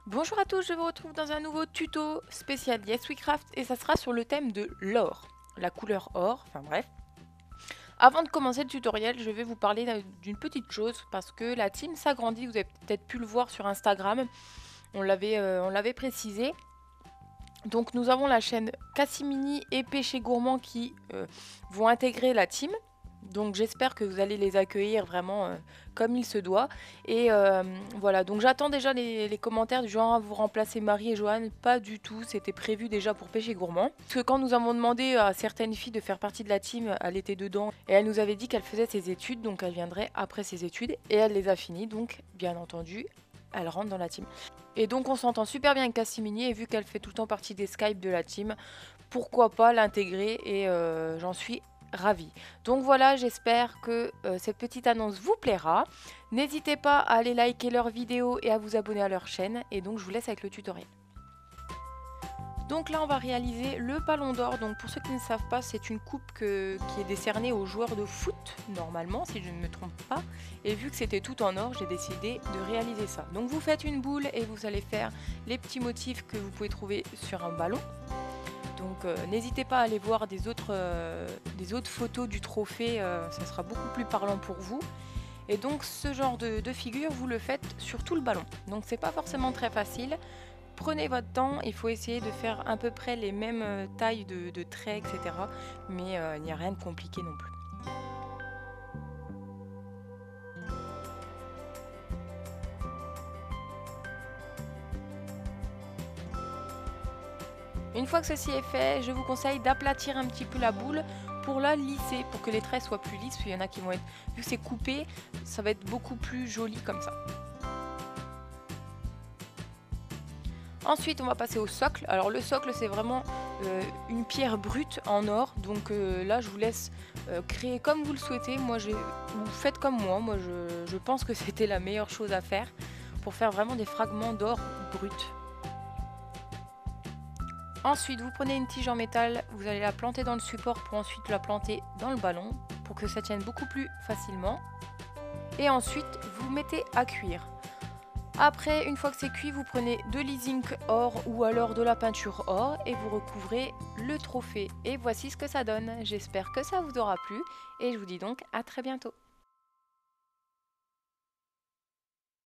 Bonjour à tous, je vous retrouve dans un nouveau tuto spécial Yes We Craft et ça sera sur le thème de l'or, la couleur or, enfin bref. Avant de commencer le tutoriel, je vais vous parler d'une petite chose parce que la team s'agrandit, vous avez peut-être pu le voir sur Instagram, on l'avait précisé. Donc nous avons la chaîne Cassimini et Péché Gourmand qui vont intégrer la team. Donc j'espère que vous allez les accueillir vraiment comme il se doit. Et voilà, donc j'attends déjà les commentaires du genre vous remplacez Marie et Joanne. Pas du tout, c'était prévu déjà pour Péché Gourmand. Parce que quand nous avons demandé à certaines filles de faire partie de la team, elle était dedans. Et elle nous avait dit qu'elle faisait ses études, donc elle viendrait après ses études. Et elle les a finies, donc bien entendu, elle rentre dans la team. Et donc on s'entend super bien avec Cassimini et vu qu'elle fait tout le temps partie des Skype de la team, pourquoi pas l'intégrer et j'en suis ravie. Donc voilà, j'espère que cette petite annonce vous plaira. N'hésitez pas à aller liker leurs vidéos et à vous abonner à leur chaîne. Et donc je vous laisse avec le tutoriel. Donc là on va réaliser le ballon d'or. Donc pour ceux qui ne savent pas, c'est une coupe qui est décernée aux joueurs de foot normalement si je ne me trompe pas. Et vu que c'était tout en or, j'ai décidé de réaliser ça. Donc vous faites une boule et vous allez faire les petits motifs que vous pouvez trouver sur un ballon. Donc n'hésitez pas à aller voir des autres photos du trophée, ça sera beaucoup plus parlant pour vous. Et donc ce genre de figure, vous le faites sur tout le ballon. Donc c'est pas forcément très facile. Prenez votre temps, il faut essayer de faire à peu près les mêmes tailles de traits, etc. Mais il n'y a rien de compliqué non plus. Une fois que ceci est fait, je vous conseille d'aplatir un petit peu la boule pour la lisser, pour que les traits soient plus lisses. Il y en a qui vont être, vu que c'est coupé, ça va être beaucoup plus joli comme ça. Ensuite, on va passer au socle. Alors le socle, c'est vraiment une pierre brute en or. Donc là, je vous laisse créer comme vous le souhaitez. Vous faites comme moi. Moi, je pense que c'était la meilleure chose à faire pour faire vraiment des fragments d'or brut. Ensuite, vous prenez une tige en métal, vous allez la planter dans le support pour ensuite la planter dans le ballon pour que ça tienne beaucoup plus facilement. Et ensuite, vous mettez à cuire. Après, une fois que c'est cuit, vous prenez de l'e-zinc or ou alors de la peinture or et vous recouvrez le trophée. Et voici ce que ça donne. J'espère que ça vous aura plu et je vous dis donc à très bientôt.